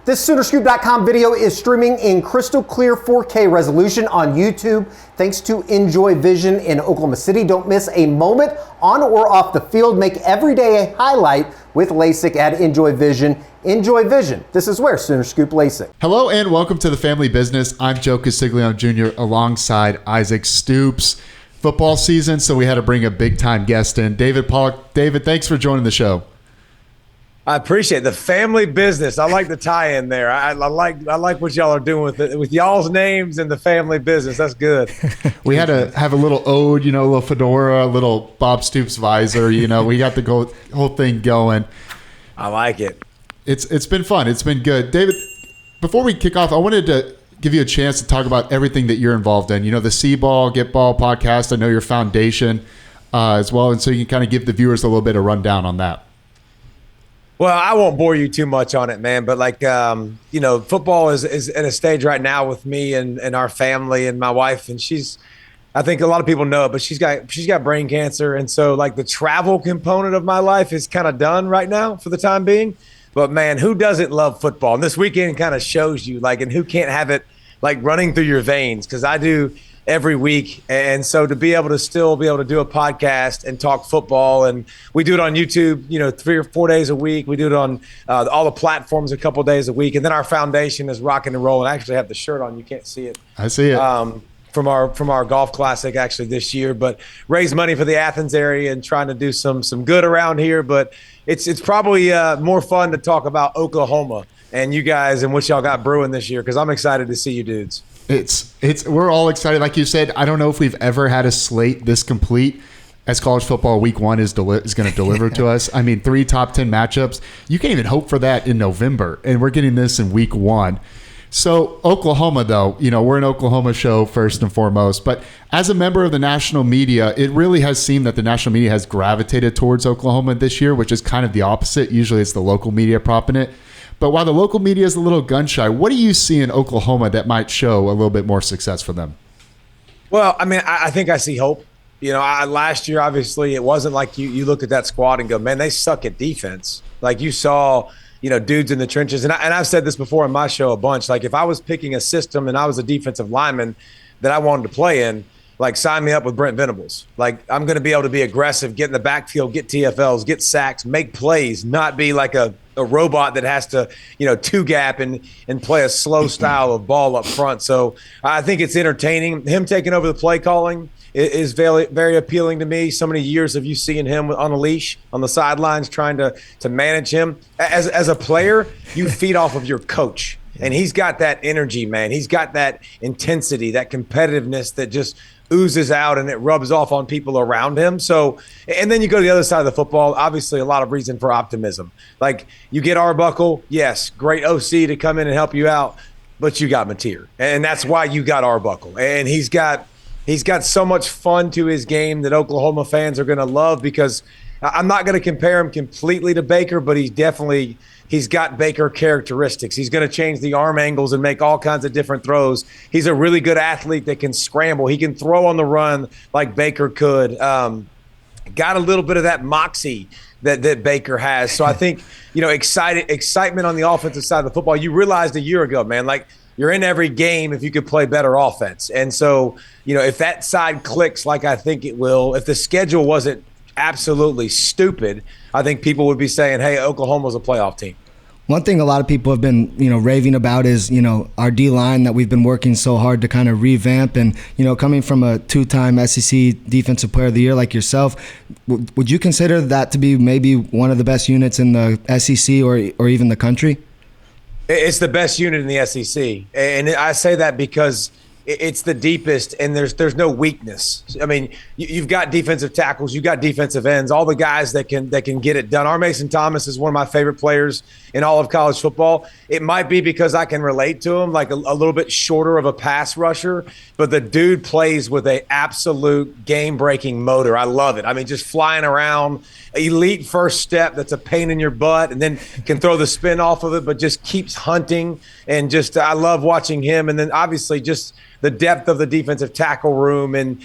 This Soonerscoop.com video is streaming in crystal clear 4K resolution on YouTube thanks to Enjoy Vision in Oklahoma City. Don't miss a moment on or off the field. Make every day a highlight with LASIK at Enjoy Vision. Enjoy Vision. This is where Sooner Scoop LASIK. Hello and welcome to the Family Business. I'm Joe Castiglione Jr. alongside Isaac Stoops. Football season, so we had to bring a big-time guest in. David Pollack. David, thanks for joining the show. I appreciate the family business. I like the tie-in there. I like what y'all are doing with it, with y'all's names and the family business. That's good. We had to have a little ode, a little fedora, a little Bob Stoops visor. We got the whole thing going. I like it. It's been fun. It's been good. David, before we kick off, I wanted to give you a chance to talk about everything that you're involved in. The C-Ball, Get Ball podcast. I know your foundation as well, and so you can kind of give the viewers a little bit of rundown on that. Well, I won't bore you too much on it, man. But football is at a stage right now with me and our family and my wife, and I think a lot of people know it, but she's got brain cancer, and so the travel component of my life is kind of done right now for the time being. But man, who doesn't love football? And this weekend kind of shows you, and who can't have it running through your veins? Because I do every week, and so to be able to still be able to do a podcast and talk football, and we do it on YouTube 3 or 4 days a week. We do it on all the platforms a couple days a week, and then our foundation is rocking and rolling. I actually have the shirt on. You can't see it. I see it. From our golf classic actually this year, but raise money for the Athens area and trying to do some good around here. But it's probably more fun to talk about Oklahoma and you guys and what y'all got brewing this year, because I'm excited to see you dudes. We're all excited. Like you said, I don't know if we've ever had a slate this complete as college football week one is going to deliver to us. I mean, 3 top 10 matchups. You can't even hope for that in November, and we're getting this in week one. So Oklahoma, though, we're an Oklahoma show first and foremost, but as a member of the national media, it really has seemed that the national media has gravitated towards Oklahoma this year, which is kind of the opposite. Usually it's the local media propping it. But while the local media is a little gun shy, what do you see in Oklahoma that might show a little bit more success for them? Well, I mean, I think I see hope. Last year, obviously, it wasn't like you look at that squad and go, man, they suck at defense. You saw, dudes in the trenches. And I've said this before in my show a bunch. If I was picking a system and I was a defensive lineman that I wanted to play in, sign me up with Brent Venables. I'm going to be able to be aggressive, get in the backfield, get TFLs, get sacks, make plays, not be like a robot that has to, two-gap and play a slow style of ball up front. So I think it's entertaining. Him taking over the play calling is very, very appealing to me. So many years of you seeing him on a leash on the sidelines trying to manage him. As a player, you feed off of your coach. And he's got that energy, man. He's got that intensity, that competitiveness that just oozes out and it rubs off on people around him. So, and then you go to the other side of the football, obviously a lot of reason for optimism. You get Arbuckle, yes, great OC to come in and help you out, but you got Mateer. And that's why you got Arbuckle. And he's got so much fun to his game that Oklahoma fans are going to love, because I'm not going to compare him completely to Baker, but he's got Baker characteristics. He's going to change the arm angles and make all kinds of different throws. He's a really good athlete that can scramble. He can throw on the run like Baker could. Got a little bit of that moxie that Baker has. So I think, excitement on the offensive side of the football. You realized a year ago, man, you're in every game if you could play better offense. And so, if that side clicks like I think it will, if the schedule wasn't absolutely stupid, I think people would be saying, hey, Oklahoma's a playoff team. One thing a lot of people have been, raving about is, our D-line that we've been working so hard to kind of revamp. And, coming from a 2-time SEC Defensive Player of the Year like yourself, would you consider that to be maybe one of the best units in the SEC or even the country? It's the best unit in the SEC. And I say that because it's the deepest, and there's no weakness. I mean, you've got defensive tackles, you've got defensive ends, all the guys that can get it done. R. Mason Thomas is one of my favorite players in all of college football. It might be because I can relate to him, a little bit shorter of a pass rusher, but the dude plays with an absolute game-breaking motor. I love it. I mean, just flying around, elite first step that's a pain in your butt, and then can throw the spin off of it, but just keeps hunting. And I love watching him. And then obviously just the depth of the defensive tackle room, and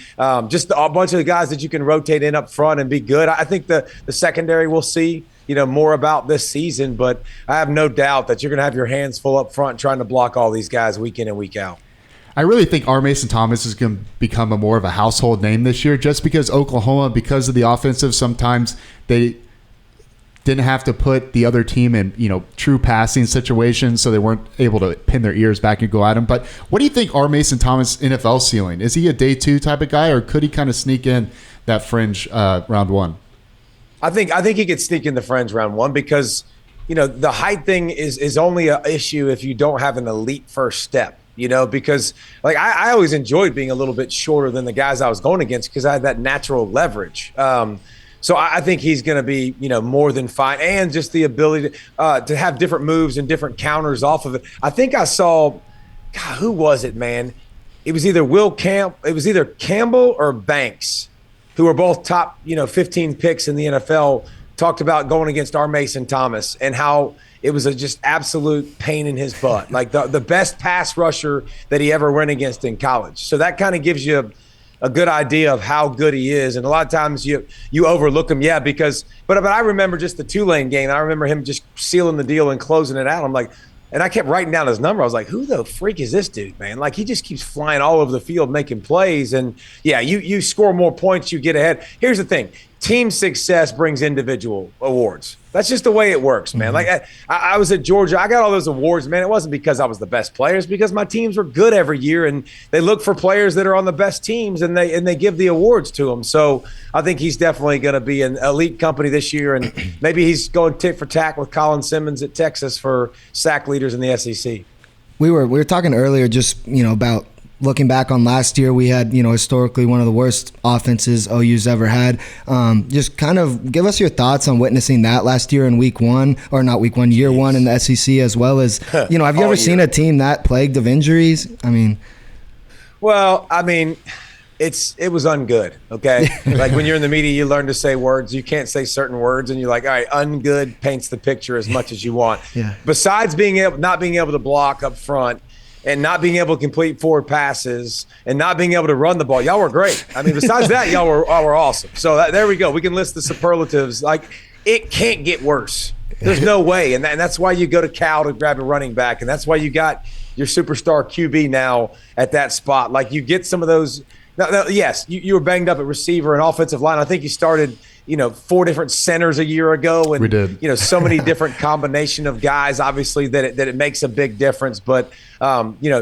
just a bunch of the guys that you can rotate in up front and be good. I think the secondary we'll see more about this season. But I have no doubt that you're going to have your hands full up front trying to block all these guys week in and week out. I really think R. Mason Thomas is going to become more of a household name this year, just because Oklahoma, because of the offensive, sometimes they didn't have to put the other team in, true passing situations, so they weren't able to pin their ears back and go at him. But what do you think R. Mason Thomas NFL ceiling? Is he a day 2 type of guy, or could he kind of sneak in that fringe round 1? I think he could sneak in the fringe round 1 because, the height thing is only an issue if you don't have an elite first step. Because like I always enjoyed being a little bit shorter than the guys I was going against because I had that natural leverage. So I think he's going to be, more than fine, and just the ability to have different moves and different counters off of it. I think I saw, God, who was it, man? It was either Campbell or Banks, who were both top, 15 picks in the NFL, talked about going against R. Mason Thomas and how it was a just absolute pain in his butt, like the best pass rusher that he ever went against in college. So that kind of gives you a good idea of how good he is. And a lot of times you overlook him, but I remember just the Tulane game. I remember him just sealing the deal and closing it out. I'm like, and I kept writing down his number. I was like, who the freak is this dude, man? Like, he just keeps flying all over the field making plays. And yeah, you score more points, you get ahead. Here's the thing. Team success brings individual awards. That's just the way it works, man. Mm-hmm. Like I was at Georgia. I got all those awards, man. It wasn't because I was the best player. It's because my teams were good every year, and they look for players that are on the best teams, and they give the awards to them. So I think he's definitely going to be an elite company this year, and maybe he's going tit for tat with Colin Simmons at Texas for sack leaders in the SEC. We were talking earlier just, about looking back on last year. We had, historically one of the worst offenses OU's ever had. Just kind of give us your thoughts on witnessing that last year in year one in the SEC, as well as, have you ever seen a team that plagued of injuries? It was ungood, okay? Like when you're in the media, you learn to say words. You can't say certain words, and you're like, all right, ungood paints the picture as much as you want. Yeah. Besides not being able to block up front, and not being able to complete forward passes, and not being able to run the ball, y'all were great. Besides that, y'all were awesome. So there we go. We can list the superlatives. Like, it can't get worse. There's no way. And that's why you go to Cal to grab a running back, and that's why you got your superstar QB now at that spot. Like, you get some of those. Now, yes, you were banged up at receiver and offensive line. I think you started, 4 different centers a year ago, and we did. So many different combination of guys. Obviously, that it makes a big difference. But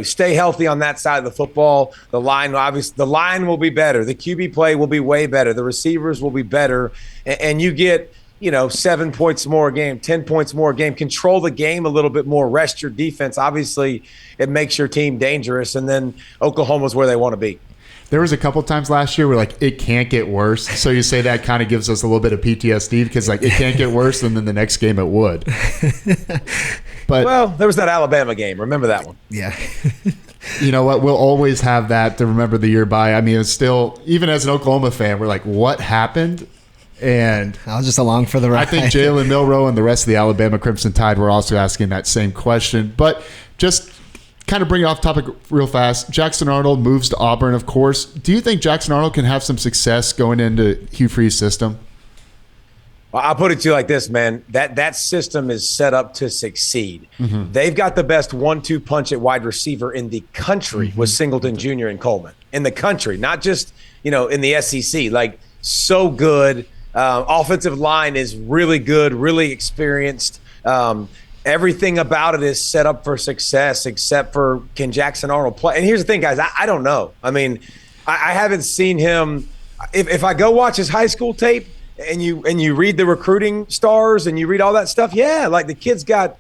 stay healthy on that side of the football. The line will be better. The QB play will be way better. The receivers will be better, and you get 7 points more a game, 10 points more a game. Control the game a little bit more. Rest your defense. Obviously, it makes your team dangerous, and then Oklahoma's where they want to be. There was a couple times last year where it can't get worse. So you say that kind of gives us a little bit of PTSD because it can't get worse, and then the next game it would. But there was that Alabama game. Remember that one? Yeah. You know what? We'll always have that to remember the year by. It's still, even as an Oklahoma fan, we're like, what happened? And I was just along for the ride. I think Jalen Milroe and the rest of the Alabama Crimson Tide were also asking that same question. But just kind of bring it off topic real fast. Jackson Arnold moves to Auburn, of course. Do you think Jackson Arnold can have some success going into Hugh Freeze's system? Well, I'll put it to you like this, man. That system is set up to succeed. Mm-hmm. They've got the best 1-2 punch at wide receiver in the country with Singleton Jr. and Coleman. In the country, not just, in the SEC. Like, so good. Offensive line is really good, really experienced. Everything about it is set up for success, except for, can Jackson Arnold play? And here's the thing, guys. I don't know. I haven't seen him. If I go watch his high school tape and you read the recruiting stars and you read all that stuff, yeah, like the kid's got,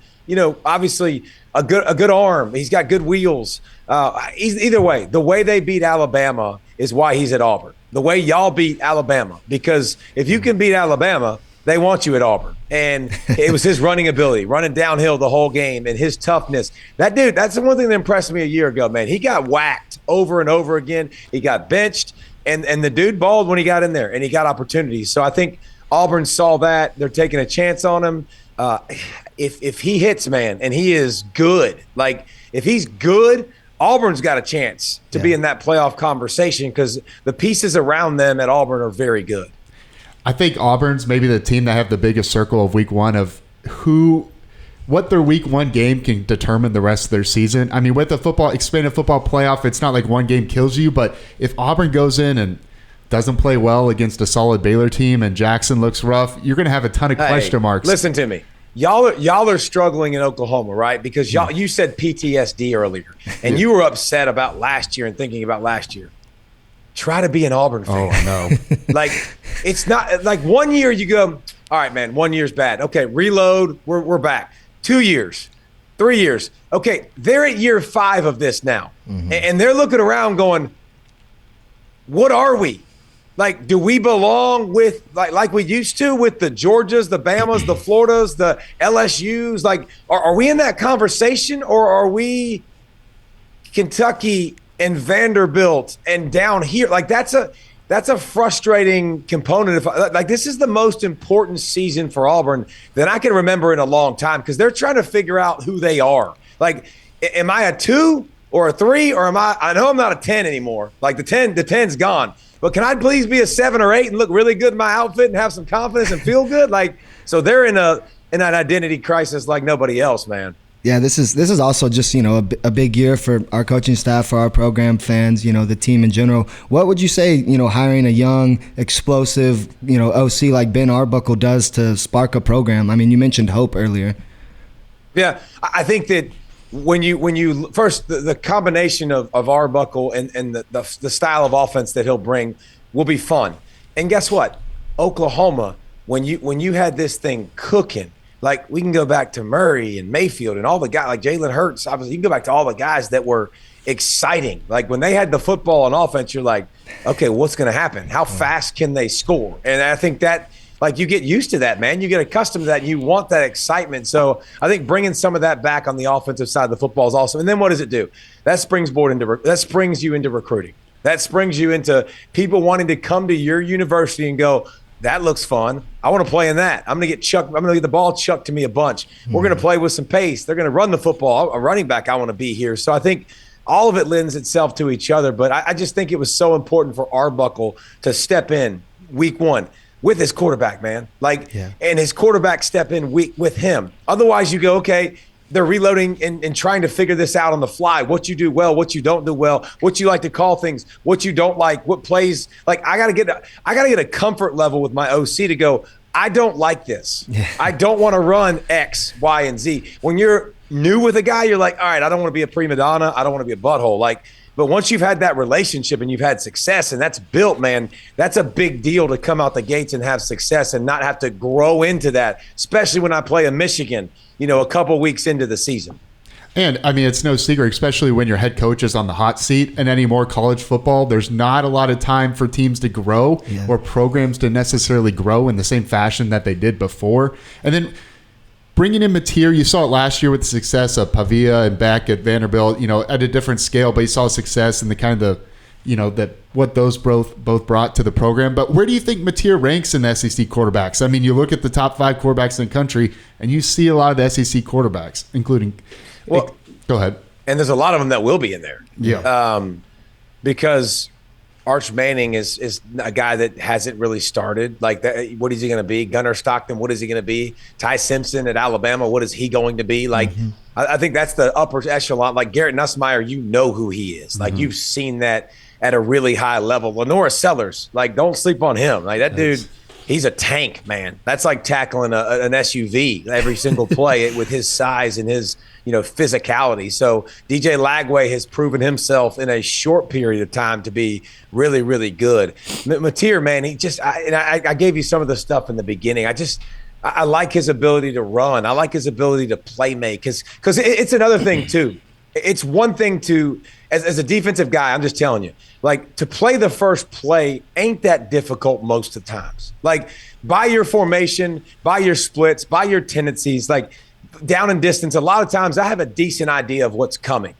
obviously a good arm. He's got good wheels. Either way, the way they beat Alabama is why he's at Auburn. The way y'all beat Alabama, because if you can beat Alabama, they want you at Auburn. And it was his running ability, running downhill the whole game, and his toughness. That dude, that's the one thing that impressed me a year ago, man. He got whacked over and over again. He got benched, and the dude balled when he got in there, and he got opportunities. So I think Auburn saw that. They're taking a chance on him. If he hits, man, and he is good, like if he's good, Auburn's got a chance to be in that playoff conversation because the pieces around them at Auburn are very good. I think Auburn's maybe the team that have the biggest circle of week one of what their week one game can determine the rest of their season. I mean, with the expanded football playoff, it's not like one game kills you, but if Auburn goes in and doesn't play well against a solid Baylor team and Jackson looks rough, you're going to have a ton of question marks. Listen to me. Y'all are struggling in Oklahoma, right? Because you said PTSD earlier, and you were upset about last year and thinking about last year. Try to be an Auburn fan. Oh, no. Like, it's not like 1 year you go, all right, man, 1 year's bad. Okay, reload, we're back. 2 years, 3 years. Okay, they're at year 5 of this now. Mm-hmm. And they're looking around going, what are we? Like, do we belong with like we used to with the Georgias, the Bamas, the Floridas, the LSUs? Like, are we in that conversation, or are we Kentucky and Vanderbilt and down here? Like, that's a frustrating component. Like, this is the most important season for Auburn that I can remember in a long time, because they're trying to figure out who they are. Like, am I a 2 or a 3, or I know I'm not a 10 anymore. Like, the 10's gone. But can I please be a 7 or 8 and look really good in my outfit and have some confidence and feel good? Like, so they're in an identity crisis like nobody else, man. Yeah, this is also just, a big year for our coaching staff, for our program, fans, the team in general. What would you say, hiring a young, explosive, OC like Ben Arbuckle does to spark a program? I mean, you mentioned hope earlier. Yeah, I think that when you first, the combination of Arbuckle and the style of offense that he'll bring will be fun. And guess what? Oklahoma, when you had this thing cooking, like, we can go back to Murray and Mayfield and all the guys, like Jalen Hurts. Obviously, you can go back to all the guys that were exciting. Like, when they had the football on offense, you're like, okay, what's going to happen? How fast can they score? And I think that, like, you get used to that, man. You get accustomed to that, and you want that excitement. So I think bringing some of that back on the offensive side of the football is awesome. And then what does it do? That springs you into recruiting. That springs you into people wanting to come to your university and go, that looks fun. I want to play in that. I'm going to get the ball chucked to me a bunch. We're going to play with some pace. They're going to run the football. A running back, I want to be here. So I think all of it lends itself to each other. But I just think it was so important for Arbuckle to step in week one with his quarterback, man. And his quarterback step in with him. Otherwise, you go, okay, they're reloading and trying to figure this out on the fly. What you do well, what you don't do well, what you like to call things, what you don't like, what plays. Like, I gotta get a comfort level with my OC to go, I don't like this. Yeah. I don't want to run X, Y, and Z. When you're new with a guy, you're like, all right, I don't want to be a prima donna. I don't want to be a butthole. But once you've had that relationship and you've had success and that's built, man, that's a big deal to come out the gates and have success and not have to grow into that, especially when I play a Michigan, a couple weeks into the season. And, I mean, it's no secret, especially when your head coach is on the hot seat in any more college football, there's not a lot of time for teams to grow or programs to necessarily grow in the same fashion that they did before. And then bringing in Mateer, you saw it last year with the success of Pavia and Beck at Vanderbilt, at a different scale, but you saw success in the kind of, that what those both brought to the program. But where do you think Mateer ranks in the SEC quarterbacks? I mean, you look at the top 5 quarterbacks in the country, and you see a lot of the SEC quarterbacks, including go ahead. And there's a lot of them that will be in there. Yeah. Because Arch Manning is a guy that hasn't really started. Like, that, what is he going to be? Gunnar Stockton, what is he going to be? Ty Simpson at Alabama, what is he going to be? Like, I think that's the upper echelon. Like, Garrett Nussmeier, you know who he is. Like, you've seen that at a really high level. Lenora Sellers, like, don't sleep on him. Like, that dude, he's a tank, man. That's like tackling an SUV every single play with his size and his physicality. So DJ Lagway has proven himself in a short period of time to be really, really good. Mateer, man, I gave you some of the stuff in the beginning. I like his ability to run. I like his ability to play make, because it's another thing too. It's one thing to, as a defensive guy, I'm just telling you, like, to play the first play ain't that difficult most of the times. Like, by your formation, by your splits, by your tendencies, like, down and distance, a lot of times I have a decent idea of what's coming.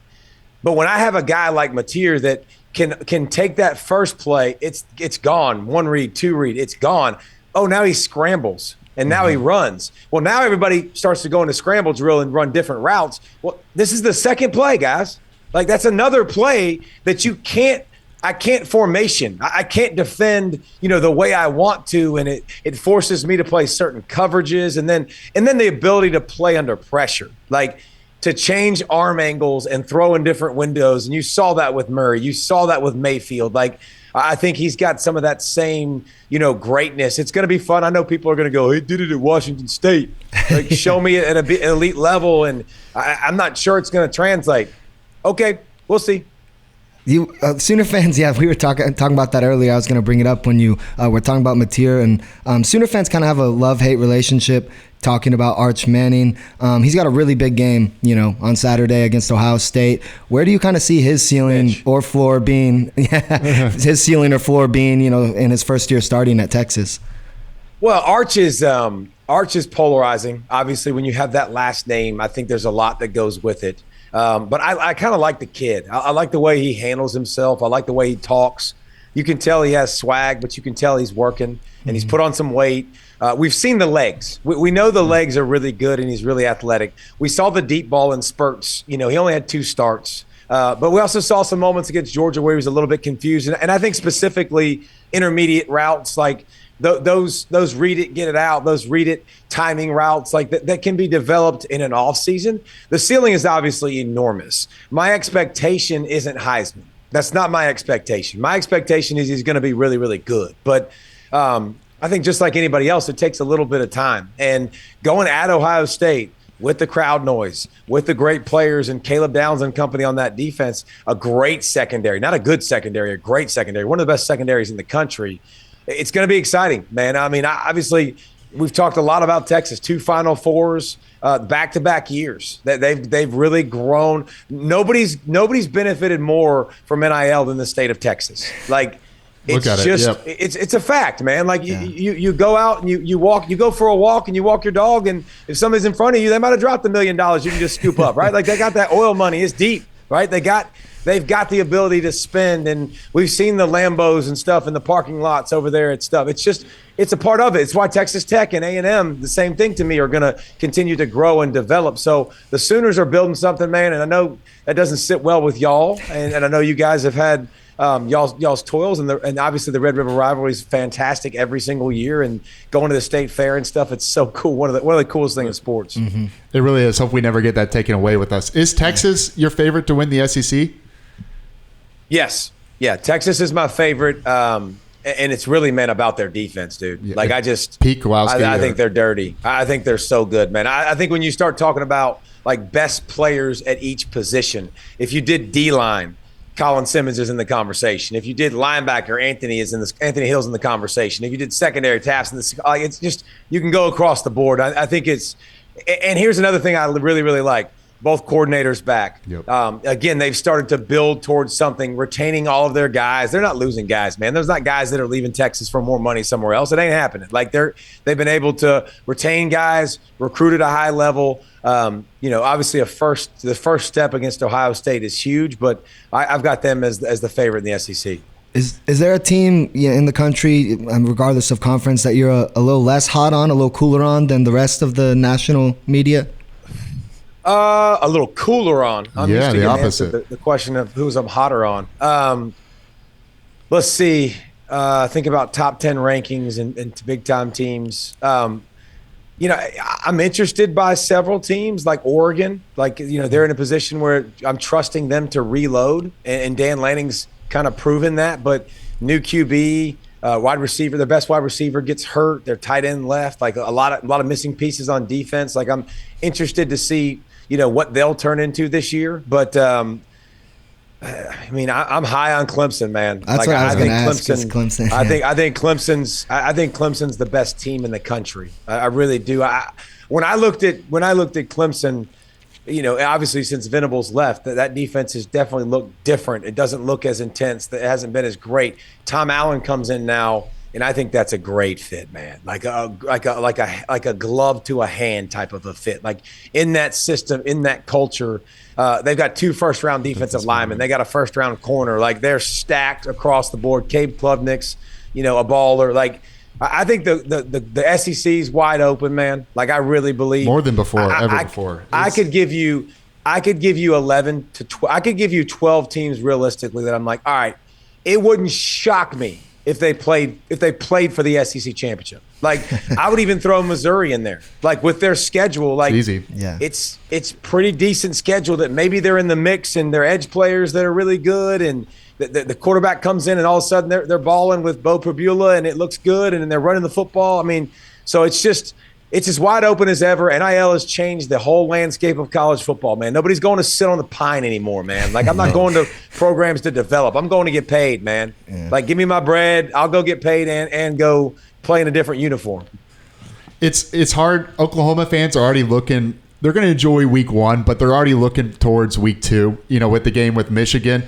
But when I have a guy like Mateer that can take that first play, it's gone. 1 read, 2 read, it's gone. Oh, now he scrambles. And now he runs. Well, now everybody starts to go into scramble drill and run different routes. Well, this is the second play, guys. Like, that's another play that you can't I can't formation. I can't defend, the way I want to, and it forces me to play certain coverages, and then the ability to play under pressure, like to change arm angles and throw in different windows. And you saw that with Murray. You saw that with Mayfield. Like, I think he's got some of that same, greatness. It's going to be fun. I know people are going to go, he did it at Washington State. Like, show me at an elite level, and I'm not sure it's going to translate. Okay, we'll see. You Sooner fans, we were talking about that earlier. I was going to bring it up when you were talking about Mateer, and Sooner fans kind of have a love-hate relationship talking about Arch Manning. He's got a really big game, on Saturday against Ohio State. Where do you kind of see his ceiling or floor being? His ceiling or floor being, in his first year starting at Texas? Well, Arch is polarizing. Obviously, when you have that last name, I think there's a lot that goes with it. But I kind of like the kid. I like the way he handles himself. I like the way he talks. You can tell he has swag, but you can tell he's working, and he's put on some weight. We've seen the legs. We know the legs are really good, and he's really athletic. We saw the deep ball in spurts. He only had 2 starts. But we also saw some moments against Georgia where he was a little bit confused. And I think specifically intermediate routes, like those read it, get it out, those read it timing routes, like that can be developed in an off season. The ceiling is obviously enormous. My expectation isn't Heisman. That's not my expectation. My expectation is he's going to be really, really good. But I think just like anybody else, it takes a little bit of time. And going at Ohio State with the crowd noise, with the great players and Caleb Downs and company on that defense, a great secondary, not a good secondary, a great secondary, one of the best secondaries in the country. It's going to be exciting, man. I mean, obviously, we've talked a lot about Texas, 2 Final Fours, back-to-back years. They've really grown. Nobody's benefited more from NIL than the state of Texas. Like, it's it's a fact, man. Like you go out and you walk, you go for a walk and you walk your dog, and if somebody's in front of you, they might have dropped $1 million. You can just scoop up, right? Like, they got that oil money. It's deep, right? They've got the ability to spend, and we've seen the Lambos and stuff in the parking lots over there and stuff. It's a part of it. It's why Texas Tech and A&M, the same thing to me, are going to continue to grow and develop. So the Sooners are building something, man, and I know that doesn't sit well with y'all, and I know you guys have had y'all's toils, and obviously the Red River rivalry is fantastic every single year, and going to the state fair and stuff, it's so cool. One of the coolest things in sports. Mm-hmm. It really is. Hope we never get that taken away with us. Is Texas your favorite to win the SEC? Yes. Yeah, Texas is my favorite, and it's really, man, about their defense, dude. Yeah. Like, I just Pete Kowalski. I think they're dirty. I think they're so good, man. I think when you start talking about, like, best players at each position, if you did D-line, Colin Simmons is in the conversation. If you did linebacker, Anthony Hill's in the conversation. If you did secondary, Taps in the, it's just, you can go across the board. I think it's, and here's another thing I really, really like. Both coordinators back. Yep. Again, they've started to build towards something, retaining all of their guys. They're not losing guys, man. There's not guys that are leaving Texas for more money somewhere else. It ain't happening. Like, they've been able to retain guys, recruit at a high level. Obviously the first step against Ohio State is huge, but I've got them as the favorite in the SEC. Is there a team in the country, regardless of conference, that you're a little less hot on, a little cooler on than the rest of the national media? A little cooler on. I'm used to the opposite. The question of who's I'm hotter on. Let's see. Think about top 10 rankings and big time teams. I'm interested by several teams like Oregon. Like, they're in a position where I'm trusting them to reload, and Dan Lanning's kind of proven that. But new QB, wide receiver, their best wide receiver gets hurt. Their tight end left. Like, a lot of missing pieces on defense. Like, I'm interested to see what they'll turn into this year. But I'm high on Clemson, man. That's what I was going to ask. Clemson. I think Clemson's the best team in the country. I really do. When I looked at Clemson, obviously since Venables left, that defense has definitely looked different. It doesn't look as intense. It hasn't been as great. Tom Allen comes in now, and I think that's a great fit, man. Like a glove to a hand type of a fit. Like, in that system, in that culture, they've got 2 first-round defensive linemen. They got a first-round corner. Like, they're stacked across the board. Cabe Klubnik's, a baller. Like, I think the SEC's wide open, man. Like, I really believe more than before, before. I could give you 11 to 12. I could give you 12 teams realistically that I'm like, all right, it wouldn't shock me if they played for the SEC championship. Like, I would even throw Missouri in there. Like, with their schedule, like, it's easy. Yeah. It's pretty decent schedule that maybe they're in the mix and they're edge players that are really good, and the quarterback comes in and all of a sudden they're balling with Bo Prabula and it looks good, and then they're running the football. I mean, so it's as wide open as ever. NIL has changed the whole landscape of college football, man. Nobody's going to sit on the pine anymore, man. Like, I'm not going to programs to develop. I'm going to get paid, man. Yeah. Like, give me my bread. I'll go get paid and go play in a different uniform. It's hard. Oklahoma fans are already looking. They're going to enjoy week 1, but they're already looking towards week 2, with the game with Michigan.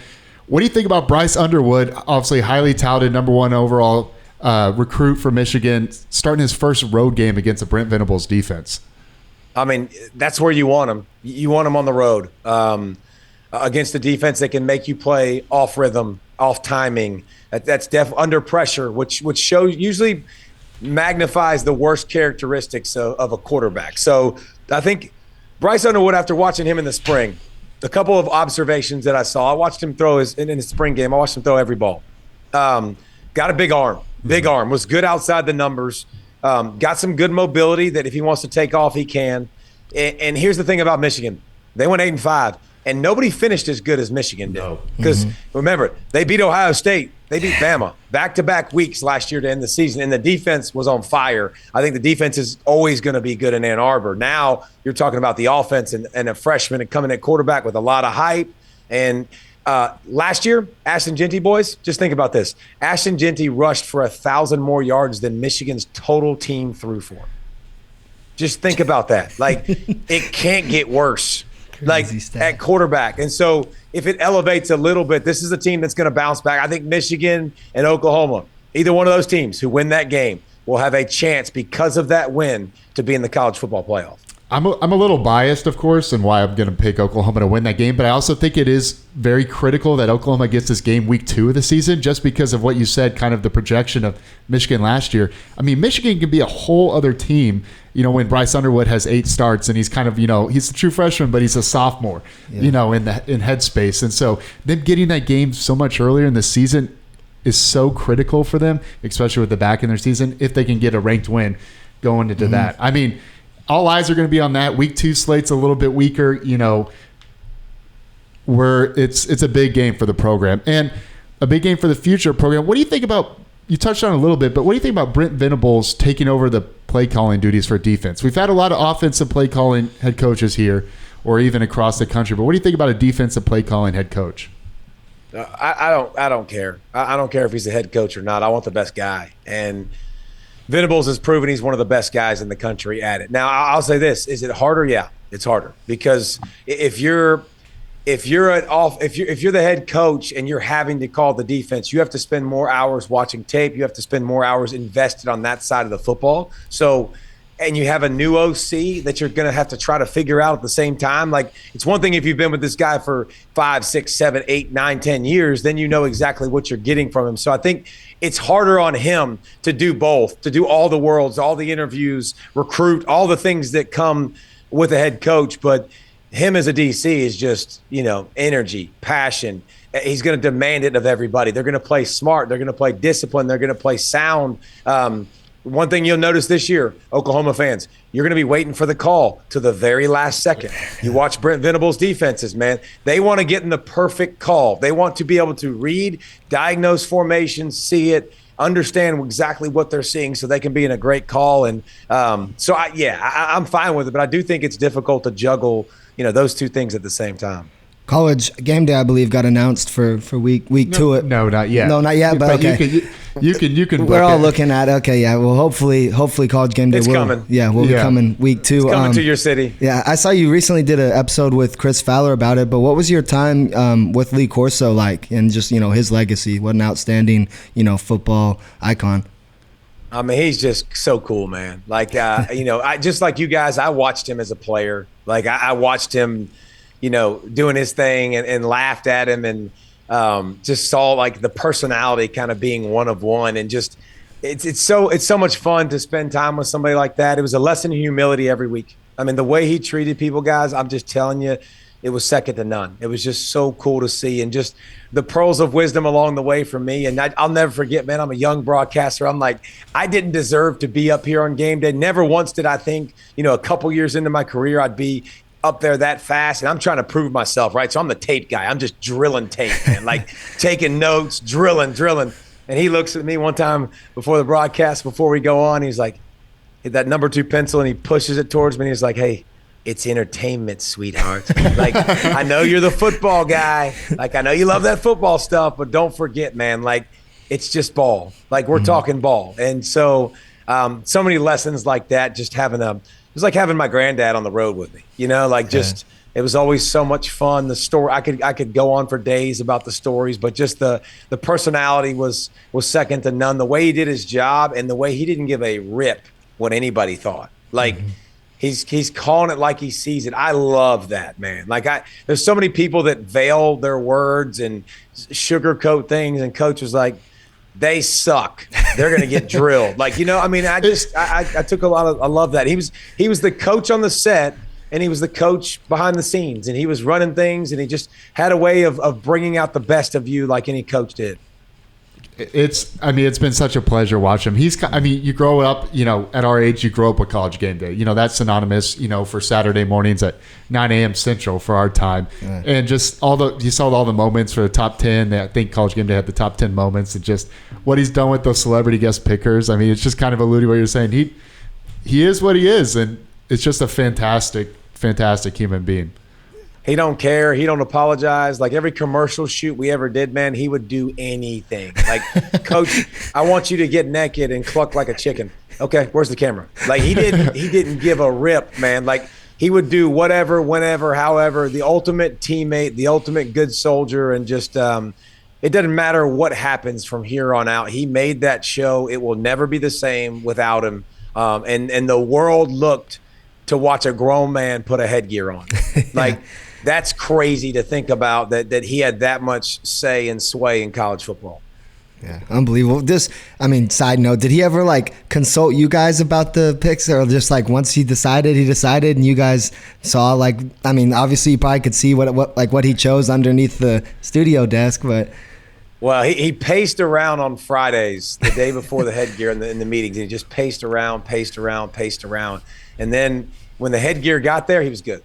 What do you think about Bryce Underwood, obviously highly touted number 1 overall recruit for Michigan, starting his first road game against the Brent Venables defense? I mean, that's where you want him. You want him on the road against a defense that can make you play off rhythm, off timing. That's under pressure, which usually magnifies the worst characteristics of a quarterback. So I think Bryce Underwood, after watching him in the spring, a couple of observations that I saw. I watched him throw in his spring game. I watched him throw every ball. Got a big arm. Big arm. Was good outside the numbers. Got some good mobility that if he wants to take off, he can. And here's the thing about Michigan. They went 8-5, and nobody finished as good as Michigan did. Because remember, they beat Ohio State. They beat Bama back-to-back weeks last year to end the season, and the defense was on fire. I think the defense is always going to be good in Ann Arbor. Now you're talking about the offense and a freshman coming at quarterback with a lot of hype. And last year, Ashton Jeanty, boys, just think about this. Ashton Jeanty rushed for 1,000 more yards than Michigan's total team threw for. Just think about that. Like, it can't get worse. Like, at quarterback. And so if it elevates a little bit, this is a team that's going to bounce back. I think Michigan and Oklahoma, either one of those teams who win that game, will have a chance because of that win to be in the college football playoff. I'm a little biased, of course, and why I'm going to pick Oklahoma to win that game, but I also think it is very critical that Oklahoma gets this game week 2 of the season just because of what you said, kind of the projection of Michigan last year. I mean, Michigan can be a whole other team, when Bryce Underwood has 8 starts and he's kind of, he's a true freshman, but he's a sophomore, in headspace. And so them getting that game so much earlier in the season is so critical for them, especially with the back in their season, if they can get a ranked win going into that. I mean, all eyes are going to be on that. Week 2 slate's a little bit weaker, where it's a big game for the program and a big game for the future program. What do you think about, you touched on it a little bit, but what do you think about Brent Venables taking over the play calling duties for defense? We've had a lot of offensive play calling head coaches here or even across the country, but what do you think about a defensive play calling head coach? I don't care. I don't care if he's a head coach or not. I want the best guy. And Venables has proven he's one of the best guys in the country at it. Now, I'll say this: is it harder? Yeah, it's harder because if you're the head coach and you're having to call the defense, you have to spend more hours watching tape. You have to spend more hours invested on that side of the football. So, and you have a new OC that you're going to have to try to figure out at the same time. Like, it's one thing if you've been with this guy for 5, 6, 7, 8, 9, 10 years, then you know exactly what you're getting from him. So I think it's harder on him to do both, to do all the worlds, all the interviews, recruit, all the things that come with a head coach. But him as a DC is just, energy, passion. He's going to demand it of everybody. They're going to play smart. They're going to play disciplined. They're going to play sound. One thing you'll notice this year, Oklahoma fans, you're going to be waiting for the call to the very last second. You watch Brent Venables' defenses, man. They want to get in the perfect call. They want to be able to read, diagnose formations, see it, understand exactly what they're seeing so they can be in a great call. And I'm fine with it, but I do think it's difficult to juggle, those two things at the same time. College game day, I believe, got announced for week 2. No, not yet. No, not yet. But okay, you can. We're all looking at. Okay, yeah. Well, hopefully, college game day. It's coming. Yeah, will be coming week 2. It's coming to your city. Yeah, I saw you recently did an episode with Chris Fowler about it. But what was your time with Lee Corso like, and just his legacy? What an outstanding football icon. I mean, he's just so cool, man. Like, I just like you guys. I watched him as a player. Like, I watched him, doing his thing and laughed at him and just saw like the personality kind of being one of one. And just it's so much fun to spend time with somebody like that. It was a lesson in humility every week. I mean, the way he treated people, guys, I'm just telling you, it was second to none. It was just so cool to see, and just the pearls of wisdom along the way for me. And I'll never forget, man, I'm a young broadcaster. I'm like, I didn't deserve to be up here on game day. Never once did I think, a couple years into my career, I'd be up there that fast. And I'm trying to prove myself, right? So I'm the tape guy. I'm just drilling tape, man, like taking notes, drilling. And he looks at me one time before the broadcast, before we go on, he's like, that number 2 pencil, and he pushes it towards me. And he's like, hey, it's entertainment, sweetheart. Like, I know you're the football guy. Like, I know you love that football stuff, but don't forget, man, like, it's just ball. Like, we're talking ball. And so many lessons like that, just it was like having my granddad on the road with me, it was always so much fun. The story, I could go on for days about the stories, but just the personality was second to none. The way he did his job and the way he didn't give a rip what anybody thought. Like, he's calling it like he sees it. I love that, man. Like, there's so many people that veil their words and sugarcoat things, and Coach was like, they suck. They're going to get drilled. Like, I took I love that. He was the coach on the set, and he was the coach behind the scenes, and he was running things, and he just had a way of bringing out the best of you like any coach did. It's been such a pleasure watching him. You grow up, at our age, you grow up with College Game Day. That's synonymous, for Saturday mornings at 9 a.m. Central for our time. Yeah. And just you saw all the moments for the top 10. I think College Game Day had the top 10 moments, and just what he's done with those celebrity guest pickers. It's just kind of alluding to what you're saying. He is what he is, and it's just a fantastic human being. He don't care. He don't apologize. Like, every commercial shoot we ever did, man, he would do anything. Like, Coach, I want you to get naked and cluck like a chicken. Okay, where's the camera? Like, he didn't give a rip, man. Like, he would do whatever, whenever, however. The ultimate teammate, the ultimate good soldier, and just it doesn't matter what happens from here on out. He made that show. It will never be the same without him. And the world looked to watch a grown man put a headgear on. Like, that's crazy to think about, that he had that much say and sway in college football. Yeah, unbelievable. Side note, did he ever consult you guys about the picks, or just once he decided, and you guys saw obviously you probably could see what he chose underneath the studio desk, but. Well, he paced around on Fridays, the day before the headgear in the meetings, and he just paced around. And then when the headgear got there, he was good.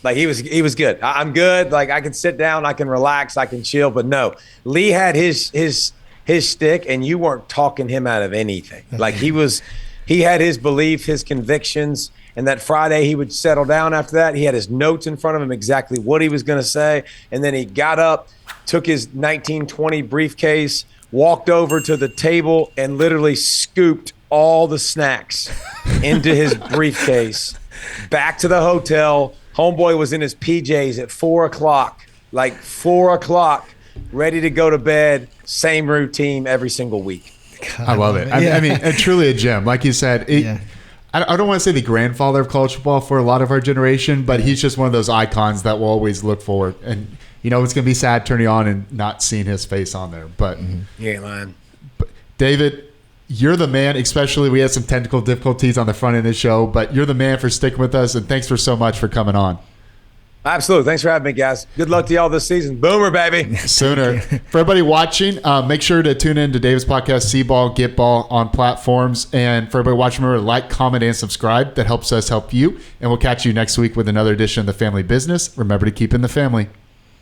Like, he was good. I'm good. Like, I can sit down, I can relax, I can chill. But no, Lee had his stick, and you weren't talking him out of anything. Like, he had his belief, his convictions. And that Friday, he would settle down after that. He had his notes in front of him, exactly what he was going to say. And then he got up, took his 1920 briefcase, walked over to the table, and literally scooped all the snacks into his briefcase, back to the hotel. Homeboy was in his PJs at 4 o'clock, ready to go to bed. Same routine every single week. God, I love it. Yeah. Truly a gem. Like you said, I don't want to say the grandfather of college football for a lot of our generation, but he's just one of those icons that we'll always look for. And, it's going to be sad turning on and not seeing his face on there. But you ain't lying. But David, you're the man, especially we had some technical difficulties on the front end of the show, but you're the man for sticking with us, and thanks for so much for coming on. Absolutely. Thanks for having me, guys. Good luck to y'all this season. Boomer, baby. Sooner. For everybody watching, make sure to tune in to David's podcast, See Ball, Get Ball, on platforms. And for everybody watching, remember to like, comment, and subscribe. That helps us help you. And we'll catch you next week with another edition of The Family Business. Remember to keep in the family.